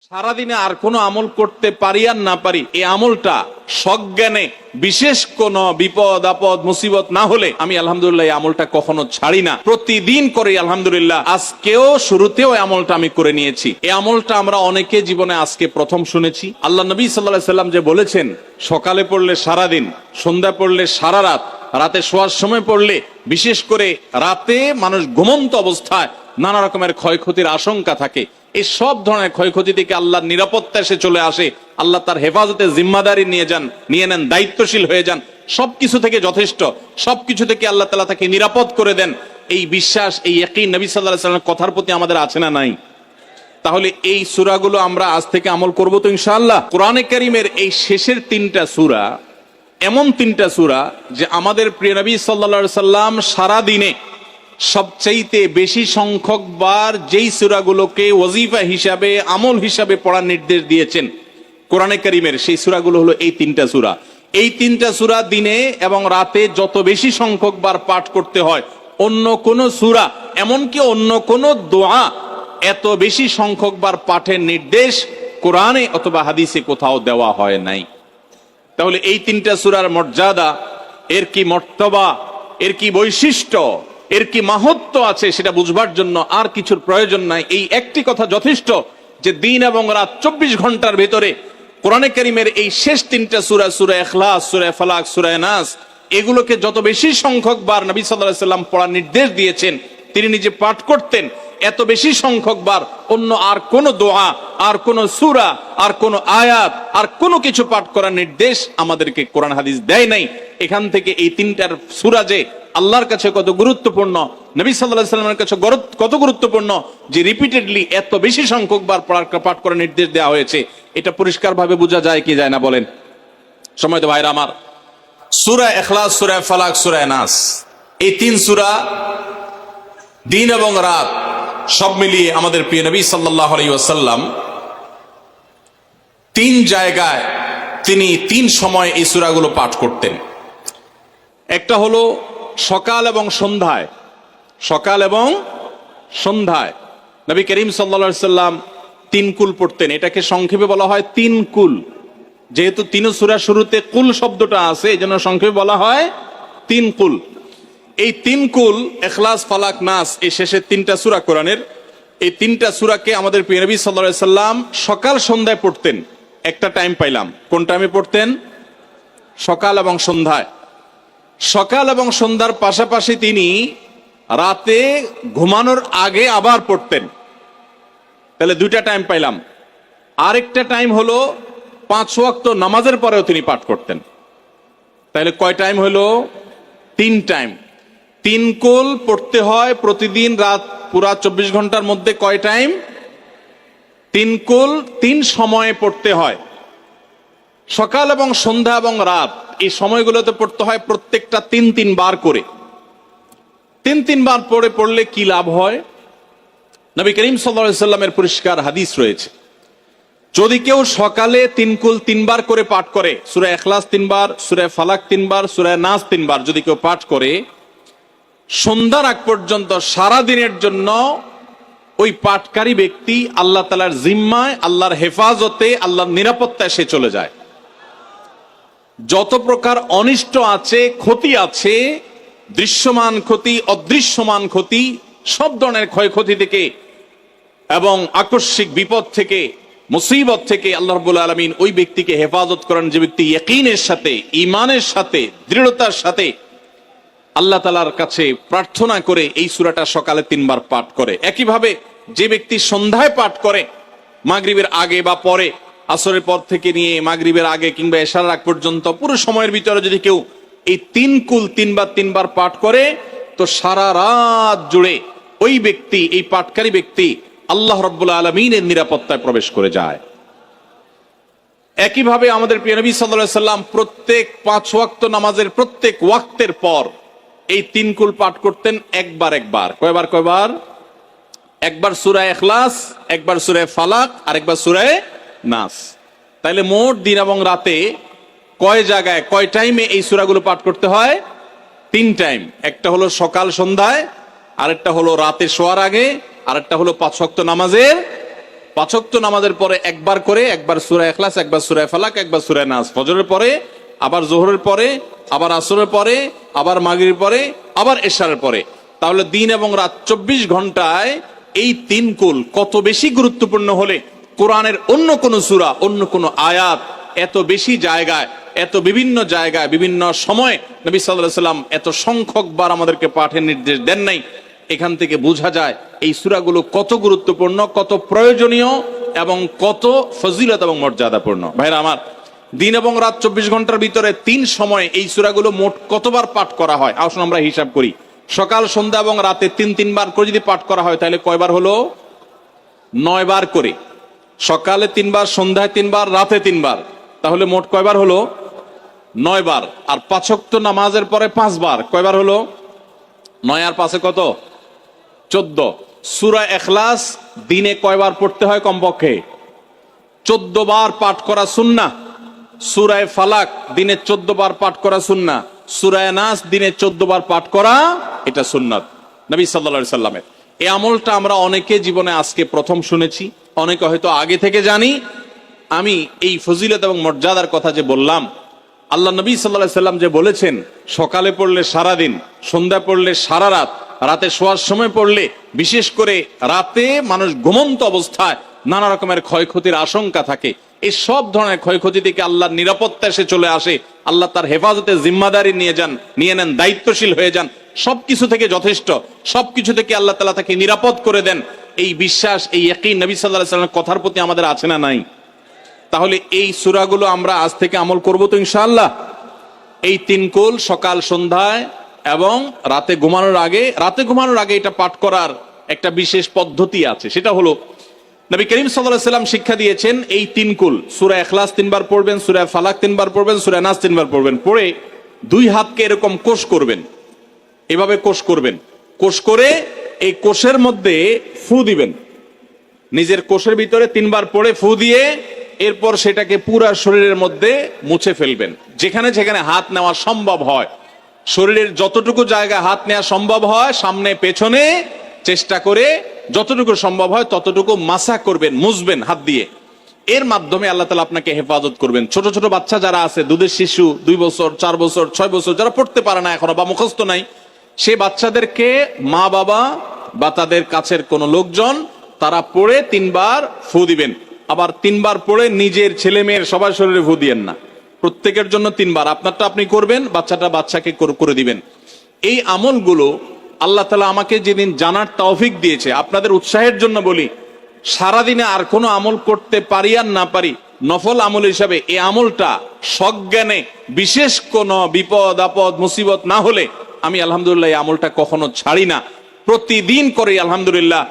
সারাদিনে আর কোনো আমল করতে পারি আর না পারি, এই আমলটা সজ্ঞানে বিশেষ কোন বিপদ আপদ মুসিবত না হলে আমি আলহামদুলিল্লাহ এই আমলটা কখনো ছাড়ি না, প্রতিদিন করি আলহামদুলিল্লাহ। আজকেও শুরুতেও এই আমলটা আমি করে নিয়েছি। এই আমলটা আমরা অনেকে জীবনে আজকে প্রথম শুনেছি। আল্লাহ নবী সাল্লাল্লাহু আলাইহি সাল্লাম যে বলেছেন, সকালে পড়লে সারাদিন, সন্ধ্যা পড়লে সারা রাত, রাতে শোয়ার সময় পড়লে, বিশেষ করে রাতে মানুষ ঘুমন্ত অবস্থায় নানা রকমের ক্ষয়ক্ষতির আশঙ্কা থাকে, এই সব ধরনের ক্ষয়ক্ষতি থেকে আল্লাহর নিরাপত্তা এসে চলে আসে। আল্লাহ তার হেফাজতে জিম্মাদারি নিয়ে নেন, দায়িত্বশীল হয়ে যান। সবকিছু থেকে যথেষ্ট, সবকিছু থেকে আল্লাহ তাআলা তাকে নিরাপদ করে দেন। এই বিশ্বাস, এই ইয়াকিন নবী সাল্লাল্লাহু আলাইহি ওয়াসাল্লামের কথার প্রতি আমাদের আছে না নাই? তাহলে এই সূরাগুলো আমরা আজ থেকে আমল করব তো ইনশাআল্লাহ। কোরআনে কারীমের এই শেষের তিনটা সূরা এমন তিনটা সূরা যে আমাদের প্রিয় নবী সাল্লাল্লাহু আলাইহি সাল্লাম সারা দিনে সবচাইতে বেশি সংখ্যক বার যেই সূরাগুলোকে ওয়াজিফা হিসাবে, আমল হিসাবে পড়ার নির্দেশ দিয়েছেন কোরআনে কারীমের, সেই সূরাগুলো হলো এই তিনটা সূরা। এই তিনটা সূরা দিনে এবং রাতে যত বেশি সংখ্যক বার পাঠ করতে হয়, অন্য কোন সূরা, এমনকি অন্য কোন দোয়া এত বেশি সংখ্যক বার পাঠের নির্দেশ কোরআনে অথবা হাদিসে কোথাও দেওয়া হয় নাই। তাহলে এই তিনটা সূরার মর্যাদা, এর কি মর্তবা, এর কি বৈশিষ্ট্য, এর কি মাহাত্ম্য আছে সেটা বুঝবার জন্য আর কিছুর প্রয়োজন নাই। এই একটি কথা যথেষ্ট যে দিন এবং রাত 24 ঘন্টার ভেতরে কোরআনে কারীমের এই শেষ তিনটা সূরা, সূরা ইখলাস, সূরা ফালাক, সূরা নাস, এগুলোকে যত বেশি সংখ্যক বার নবী সাল্লাল্লাহু আলাইহি সাল্লাম পড়ার নির্দেশ দিয়েছেন, তিনি নিজে পাঠ করতেন, এত বেশি সংখ্যক বার অন্য আর কোন দোয়া, আর কোন সূরা, আর কোন আয়াত, আর কোন কিছু পাঠ করার নির্দেশ আমাদেরকে কোরআন হাদিস দেয় নাই। এখান থেকে এই তিনটার সূরা যে আল্লাহর কাছে কত গুরুত্বপূর্ণ, নবী সাল্লাল্লাহু আলাইহি সাল্লামের কাছে কত গুরুত্বপূর্ণ, যে রিপিটেডলি এত বেশি সংখ্যক বার পাঠ করার নির্দেশ দেওয়া হয়েছে, এটা পরিষ্কার ভাবে বোঝা যায় কি যায় না বলেন? সময় তো ভাইরা আমার, সূরা ইখলাস, সূরা ফালাক, সূরা নাস, এই তিন সূরা দিন এবং রাত সব মিলিয়ে আমাদের প্রিয় নবী সাল্লাল্লাহু আলাইহি ওয়াসাল্লাম তিন জায়গায় তিনি তিন সময় এই সূরাগুলো পাঠ করতেন। একটা হলো সকাল এবং সন্ধ্যায়। সকাল এবং সন্ধ্যায় নবী করিম সাল্লাল্লাহু আলাইহি সাল্লাম তিন কুল পড়তেন। এটাকে সংক্ষেপে বলা হয় তিন কুল। যেহেতু তিন সূরা শুরুতে কুল শব্দটা আছে, এজন্য সংক্ষেপে বলা হয় তিন কুল। এই তিন কুল, ইখলাস, ফালাক, নাস, এই শেষের তিনটা সূরা কোরআনের, এই তিনটা সূরাকে আমাদের প্রিয় নবী সাল্লাল্লাহু আলাইহি সাল্লাম সকাল সন্ধ্যায় পড়তেন। একটা টাইম পাইলাম, কোন টাইমে পড়তেন? সকাল এবং সন্ধ্যায়। সকাল এবং সন্ধ্যার পাশাপাশি তিনি রাতে ঘুমানোর আগে আবার পড়তেন। তাহলে দুইটা টাইম পাইলাম। আরেকটা টাইম হলো 5 ওয়াক্ত নামাজের পরেও তিনি পাঠ করতেন। তাহলে কয় টাইম হলো? 3 টাইম। 3 কুল পড়তে হয় প্রতিদিন রাত পুরা 24 ঘন্টার মধ্যে। কয় টাইম? 3 কুল 3 সময়ে পড়তে হয়। সকাল এবং সন্ধ্যা এবং রাত এই সময়গুলোতে পড়তে হয় প্রত্যেকটা 3 বার করে। 3 বার পড়লে কি লাভ হয়? নবী করিম সাল্লাল্লাহু আলাইহি সাল্লামের পরিষ্কার হাদিস রয়েছে, যদি কেউ সকালে 3 কুল 3 বার করে পাঠ করে, সূরা ইখলাস 3 বার, সূরা ফালাক 3 বার, সূরা নাস 3 বার যদি কেউ পাঠ করে, সন্ধ্যার আগ পর্যন্ত সারা দিনের জন্য ওই পাঠকারী ব্যক্তি আল্লাহ তাআলার জিম্মায়, আল্লাহর হেফাজতে, আল্লাহর নিরাপত্তায় সে চলে যায়। যত প্রকার অনিষ্ট আছে, ক্ষতি আছে, দৃশ্যমান ক্ষতি, অদৃশ্যমান ক্ষতি, সব ধরনের ক্ষয়ক্ষতি থেকে এবং আকস্মিক বিপদ থেকে, মুসিবত থেকে আল্লাহ রাব্বুল আলামিন ওই ব্যক্তিকে হেফাজত করেন, যে ব্যক্তি ইয়াকিনের সাথে, ঈমানের সাথে, দৃঢ়তার সাথে আল্লাহ তাআলার কাছে প্রার্থনা করে এই সূরাটা সকালে 3 বার পাঠ করে। একইভাবে যে ব্যক্তি সন্ধ্যায় পাঠ করে, মাগরিবের আগে বা পরে, আসরের পর থেকে নিয়ে মাগরিবের আগে কিংবা এশার আগ পর্যন্ত পুরো সময়ের ভিতরে যদি কেউ এই 3 কুল 3 বার পাঠ করে, তো সারা রাত জুড়ে ওই ব্যক্তি, এই পাঠকারী ব্যক্তি আল্লাহ রাব্বুল আলামিনের নিরাপত্তায় প্রবেশ করে যায়। একইভাবে আমাদের প্রিয় নবী সাল্লাল্লাহু আলাইহি সাল্লাম প্রত্যেক 5 ওয়াক্ত নামাজের প্রত্যেক ওয়াক্তের পর এই 3 কুল পাঠ করতেন একবার। কয়বার? একবার সূরা ইখলাস, একবার সূরা ফালাক, আর একবার সূরা নাস। তাইলে মোট দিন এবং রাতে কয় জায়গায়, কয় টাইমে এই সূরাগুলো পাঠ করতে হয়? 3 টাইম। একটা হলো সকাল সন্ধ্যায়, আরেকটা হলো রাতে শোয়ার আগে, আরেকটা হলো 5 ওয়াক্ত নামাজের পাঁচ ওয়াক্ত নামাজের পরে একবার করে, একবার সূরা ইখলাস, একবার সূরা ফালাক, একবার সূরা নাস, ফজরের পরে, আবার যোহরের পরে, আবার আসরের পরে, আবার মাগরিবের পরে, আবার এশারের পরে। তাহলে দিন এবং রাত 24 ঘন্টায় এই তিন কুল কত বেশি গুরুত্বপূর্ণ হলে কোরআনের অন্য কোন সূরা, অন্য কোন আয়াত এত বেশি জায়গায়, এত বিভিন্ন জায়গায়, বিভিন্ন সময়ে নবী সাল্লাল্লাহু আলাইহি ওয়াসাল্লাম এত সংখ্যক বার আমাদেরকে পাঠের নির্দেশ দেন নাই। এখান থেকে বোঝা যায় এই সূরাগুলো কত গুরুত্বপূর্ণ, কত প্রয়োজনীয় এবং কত ফজিলত এবং মর্যাদাপূর্ণ। ভাইরা আমার, দিন এবং রাত 24 ঘন্টার ভিতরে 3 সময়ে এই সূরাগুলো মোট কতবার পাঠ করা হয়? আসুন আমরা হিসাব করি। সকাল, সন্ধ্যা এবং রাতে 3 বার করে যদি পাঠ করা হয় তাহলে কয়বার হলো? 9 বার করে। সকালে 3 বার, সন্ধ্যায় 3 বার, রাতে 3 বার, তাহলে মোট কয়বার হলো? 9 বার। আর 5 ওয়াক্ত নামাজের পরে 5 বার, কয়বার হলো? 9 আর 5 কত? 14। সূরা ইখলাস দিনে কয়বার পড়তে হয়? কমপক্ষে 14 বার পাঠ করা সুন্নাহ। সূরা ফালাক দিনে 14 বার পাঠ করা সুন্নাহ। সূরা নাস দিনে 14 বার পাঠ করা, এটা সুন্নাত নবী সাল্লাল্লাহু আলাইহি সাল্লামের। এই আমলটা আমরা অনেকে জীবনে আজকে প্রথম শুনেছি, অনেকে হয়তো আগে থেকে জানি। আমি এই ফজিলত এবং মর্যাদার কথা যে বললাম, আল্লাহ নবী সাল্লাল্লাহু আলাইহি সাল্লাম যে বলেছেন সকালে পড়লে সারা দিন, সন্ধ্যা পড়লে সারা রাত, রাতে শোয়ার সময় পড়লে, বিশেষ করে রাতে মানুষ ঘুমন্ত অবস্থায় নানা রকমের ক্ষয়ক্ষতির আশঙ্কা থাকে, এই সব ধরনের ক্ষয়ক্ষতি থেকে আল্লাহর নিরাপত্তা এসে চলে আসে। আল্লাহ তার হেফাজতে জিম্মাদারি নিয়ে নেন, দায়িত্বশীল হয়ে যান, সবকিছু থেকে যথেষ্ট, সবকিছু থেকে আল্লাহ তাআলা তাকে নিরাপদ করে দেন। এই বিশ্বাস, এই ইয়াকিন নবী সাল্লাল্লাহু আলাইহি সাল্লামের কথার প্রতি আমাদের আছে না নাই? তাহলে এই সূরাগুলো আমরা আজ থেকে আমল করব তো ইনশাআল্লাহ। এই 3 কুল সকাল, সন্ধ্যায় এবং রাতে ঘুমানোর আগে এটা পাঠ করার একটা বিশেষ পদ্ধতি আছে। সেটা হলো নবী করিম সাল্লাল্লাহু আলাইহি সাল্লাম শিক্ষা দিয়েছেন এই 3 কুল। সূরা ইখলাস 3 বার পড়বেন, সূরা ফালাক 3 বার পড়বেন, সূরা নাস 3 বার পড়বেন। পড়ে 2 হাতকে এরকম কোষ করবেন, এভাবে কোষ করবেন। কোষ করে এই কোষের মধ্যে ফু দিবেন, নিজের কোষের ভিতরে 3 বার পড়ে ফু দিয়ে এরপর সেটাকে পুরো শরীরের মধ্যে মুছে ফেলবেন। যেখানে যেখানে হাত নেওয়া সম্ভব হয়, শরীরের যতটুকু জায়গায় হাত নেওয়া সম্ভব হয়, সামনে পেছনে চেষ্টা করে যতটুকু সম্ভব হয় ততটুকু মাসা করবেন, মুছবেন হাত দিয়ে। এর মাধ্যমে আল্লাহ তাআলা আপনাকে হেফাজত করবেন। ছোট ছোট বাচ্চা যারা আছে, দুধের শিশু, 2 বছর, 4 বছর, 6 বছর, যারা পড়তে পারে না এখনো বা মুখস্থ নাই, সে বাচ্চাদেরকে মা বাবা বা তাদের কাছের কোনো লোকজন তারা পড়ে 3 বার ফু দিবেন। আবার 3 বার পড়ে নিজের ছেলে মেয়ের সবার শরীরে ফু দিয়েন না, প্রত্যেকের জন্য 3 বার। আপনারটা আপনি করবেন, বাচ্চাকে করে দিবেন। এই আমলগুলো আল্লাহ তাআলা আমাকে যেদিন জানার তৌফিক দিয়েছে, আপনাদের উৎসাহের জন্য বলি, সারাদিনে আর কোনো আমল করতে পারি আর না পারি, নফল আমল হিসাবে এই আমলটা সজ্ঞানে, বিশেষ কোনো বিপদ আপদ মুসিবত না হলে আমি আলহামদুলিল্লাহ এই আমলটা কখনো ছাড়ি না, প্রতিদিন করি আলহামদুলিল্লাহ।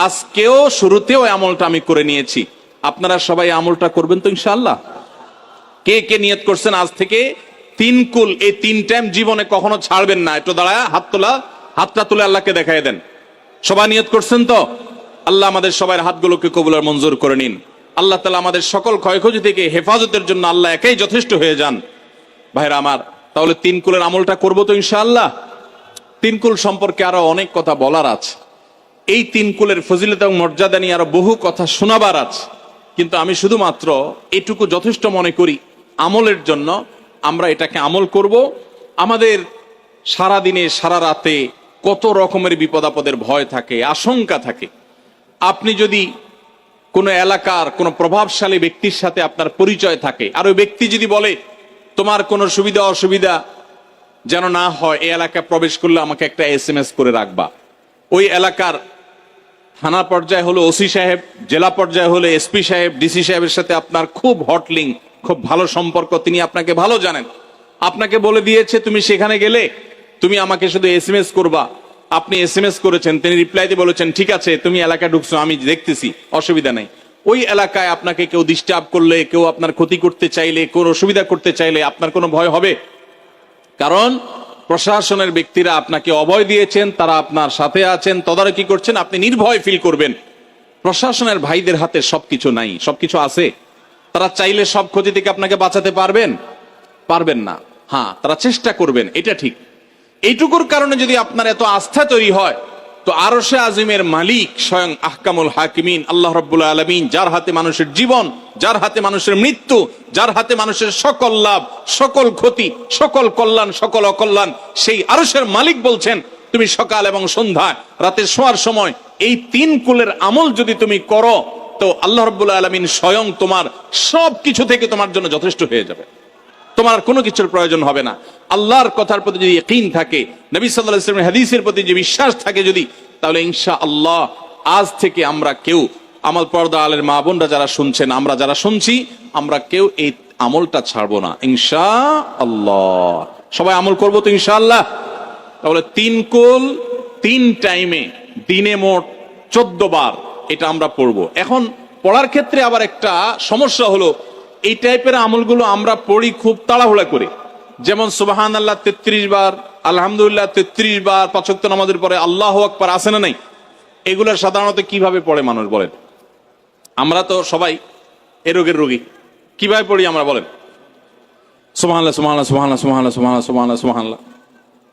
আজকেও শুরুতেও এই আমলটা আমি করে নিয়েছি। আপনারা সবাই আমলটা করবেন তো ইনশাআল্লাহ? কে কে নিয়ত করছেন আজ থেকে 3 কুল এই 3 টাইম জীবনে কখনো ছাড়বেন না? একটু দাঁড়ায় হাতটা তুলে আল্লাহকে দেখায় দেন। সবাই নিয়ত করছেন তো? আল্লাহ আমাদের সবার হাতগুলোকে কবুল আর মঞ্জুর করে নিন। আল্লাহ তাআলা আমাদের সকল ক্ষয়ক্ষতি থেকে হেফাজতের জন্য আল্লাহ একাই যথেষ্ট হয়ে যান। ভাইরা আমার, তাহলে 3 কুলের আমলটা করবো তো ইনশাআল্লাহ? 3 কুল সম্পর্কে আরো অনেক কথা বলার আছে, এই 3 কুলের ফজিলত এবং মর্যাদা নিয়ে আরো বহু কথা শোনাবার আছে, কিন্তু আমি শুধুমাত্র এটুকু যথেষ্ট মনে করি আমলের জন্য। আমরা এটাকে আমল করব। আমাদের সারা দিনে সারা রাতে কত রকমের বিপদ আপদের ভয় থাকে, আশঙ্কা থাকে। আপনি যদি কোনো এলাকার কোনো প্রভাবশালী ব্যক্তির সাথে আপনার পরিচয় থাকে, আর ওই ব্যক্তি যদি বলে তোমার কোনো সুবিধা অসুবিধা যেন না হয়, এই এলাকায় প্রবেশ করলে আমাকে একটা SMS করে রাখবা। ওই এলাকার থানা পর্যায়ে হলো ওসি সাহেব, জেলা পর্যায়ে হলে SP সাহেব, DC সাহেবের সাথে আপনার খুব হট লিঙ্ক, খুব ভালো সম্পর্ক, তিনি আপনাকে ভালো জানেন। আপনাকে বলে দিয়েছে তুমি সেখানে গেলে তুমি আমাকে শুধু SMS করবা। আপনি SMS করেছেন, তিনি রিপ্লাই দিয়ে বলেছেন ঠিক আছে তুমি এলাকায় ঢুকছো, আমি দেখতেছি, অসুবিধা নাই। ওই এলাকায় আপনাকে কেউ ডিস্টার্ব করলে, কেউ আপনার ক্ষতি করতে চাইলে, কোনো অসুবিধা করতে চাইলে আপনার কোনো ভয় হবে? কারণ প্রশাসনের ব্যক্তিরা আপনাকে অভয় দিয়েছেন, তারা আপনার সাথে আছেন, তদারকি করছেন, আপনি নির্ভয় ফিল করবেন। প্রশাসনের ভাইদের হাতে সবকিছু নাই, সবকিছু আছে। তারা চাইলে সব ক্ষতি থেকে আপনাকে বাঁচাতে পারবেন না। হ্যাঁ, তারা চেষ্টা করবেন, এটা ঠিক। এইটুকুর কারণে যদি আপনার এত আস্থা তৈরি হয়, তো আরশে আজিমের মালিক স্বয়ং আহকামুল হাকিমিন আল্লাহ রাব্বুল আলামিন, যার হাতে মানুষের জীবন, যার হাতে মানুষের মৃত্যু, যার হাতে মানুষের সকল লাভ, সকল ক্ষতি, সকল কল্যাণ, সকল অকল্যাণ, সেই আরশের মালিক বলছেন তুমি সকাল এবং সন্ধ্যায় রাতে শোয়ার সময় এই 3 কুলের আমল যদি তুমি করো, তো আল্লাহ রাব্বুল আলামিন স্বয়ং তোমার সব কিছু থেকে তোমার জন্য যথেষ্ট হয়ে যাবে। তোমার কোনো কিছুর প্রয়োজন হবে না। আল্লাহর কথার প্রতি যদি ইয়াকিন থাকে, নবী সাল্লাল্লাহু আলাইহি ওয়াসাল্লামের হাদিসের প্রতি যে বিশ্বাস থাকে যদি, তাহলে ইনশাআল্লাহ আজ থেকে আমরা কেউ, আমার পর্দা আলের মা বোনরা যারা শুনছেন, আমরা যারা শুনছি, আমরা কেউ এই আমলটা ছাড়বো না ইনশাআল্লাহ। সবাই আমল করবো তো ইনশাআল্লাহ। তাহলে 3 কুল 3 টাইমে দিনে মোট 14 বার এটা আমরা পড়বো। এখন পড়ার ক্ষেত্রে আবার একটা সমস্যা হলো, এই টাইপের আমলগুলো আমরা পড়ি খুব তাড়াহুড়া করে। যেমন সুবহানাল্লাহ 33 বার, আলহামদুলিল্লাহ 33 বার, 5 ওয়াক্ত নামাজের পরে আল্লাহু আকবার আছে না নাই? এগুলো সাধারণত কিভাবে পড়ে মানুষ বলেন? আমরা তো সবাই এ রোগের রোগী। কিভাবে পড়ি আমরা বলেন? সুবহানাল্লাহ সুবহানাল্লাহ সুবহানাল্লাহ সুবহানাল্লাহ সুবহানাল্লাহ সুবহানাল্লাহ সুবহানাল্লাহ।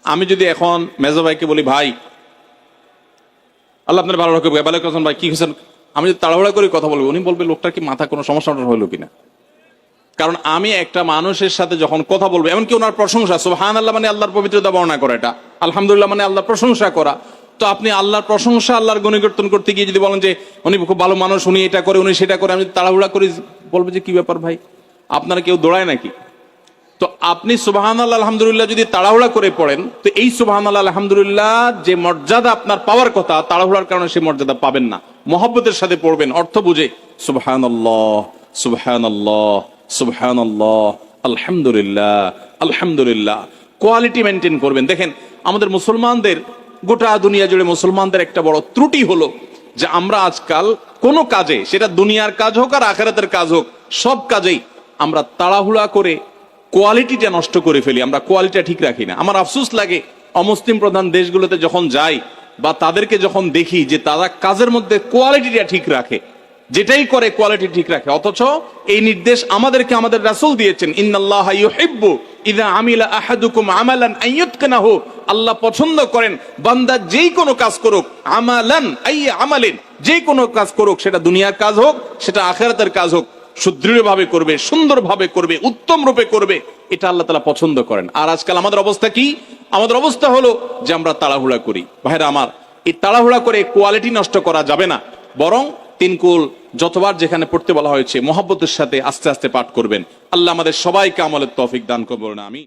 আমি যদি এখন মেজো ভাইকে বলি, ভাই আল্লাহ আপনার ভালো রাখবে, ভালো রাখবেন ভাই, কি হয়েছেন? আমি যদি তাড়াহুড়া করে কথা বলবো, উনি বলবে লোকটার কি মাথা কোনো সমস্যা হলো কিনা। কারণ আমি একটা মানুষের সাথে যখন কথা বলবো, এমনকি ওনার প্রশংসা, সুবহানাল্লাহ মানে আল্লাহর পবিত্রতা বর্ণনা করা, এটা আলহামদুলিল্লাহ মানে আল্লাহর প্রশংসা করা। তো আপনি আল্লাহর প্রশংসা, আল্লাহর গুণকীর্তন করতে গিয়ে যদি বলেন যে উনি খুব ভালো মানুষ, উনি এটা করে, উনি সেটা করে, আমি তাড়াহুড়া করে বলবো যে কি ব্যাপার ভাই, আপনারা কেউ দৌড়ায় নাকি? তো আপনি সুবহানাল্লাহ আলহামদুলিল্লাহ যদি তাড়াহুড়া করে পড়েন, তো এই সুবহানাল্লাহ আলহামদুলিল্লাহ যে মর্যাদা আপনার পাওয়ার কথা, তাড়াহুড়ার কারণে সেই মর্যাদা পাবেন না। মহব্বতের সাথে পড়বেন, অর্থ বুঝে, সুবহানাল্লাহ সুবহানাল্লাহ সুবহানাল্লাহ আলহামদুলিল্লাহ আলহামদুলিল্লাহ। কোয়ালিটি মেনটেন করবেন। দেখেন আমাদের মুসলমানদের, গোটা দুনিয়া জুড়ে মুসলমানদের একটা বড় ত্রুটি হলো যে আমরা আজকাল কোনো কাজে, সেটা দুনিয়ার কাজ হোক আর আখিরাতের কাজ হোক, সব কাজেই আমরা তাড়াহুড়া করে কোয়ালিটিটা নষ্ট করে ফেলি, আমরা কোয়ালিটিটা ঠিক রাখি না। আমার আফসোস লাগে অমুসলিম প্রধান দেশগুলোতে যখন যাই বা তাদেরকে যখন দেখি যে তারা কাজের মধ্যে কোয়ালিটিটা ঠিক রাখে, যেটাই করে কোয়ালিটি ঠিক রাখে, অথচ এই নির্দেশ আমাদেরকে আমাদের রাসূল দিয়েছেন, ইন্নাল্লাহা ইউহিব্বু ইযা আমিলা আহাদুকুম আমালান আইয়ুতকানাহু। আল্লাহ পছন্দ করেন বান্দা যেই কোনো কাজ করুক, আমালান আইয়া আমালিন, যেই কোনো কাজ করুক, সেটা দুনিয়ার কাজ হোক, সেটা আখিরাতের কাজ হোক, সুদৃঢ়ভাবে করবে, সুন্দরভাবে করবে, উত্তম রূপে করবে, এটা আল্লাহ তাআলা পছন্দ করেন। আর আজকাল আমাদের অবস্থা কি? আমাদের অবস্থা হলো যে আমরা তাড়াহুড়া করি। ভাইরা আমার, এই তাড়াহুড়া করে কোয়ালিটি নষ্ট করা যাবে না, বরং 3 কুল যতবার যেখানে পড়তে বলা হয়েছে মহব্বতের সাথে আস্তে আস্তে পাঠ করবেন। আল্লাহ আমাদের সবাইকে আমলের তৌফিক দান করুন, আমিন।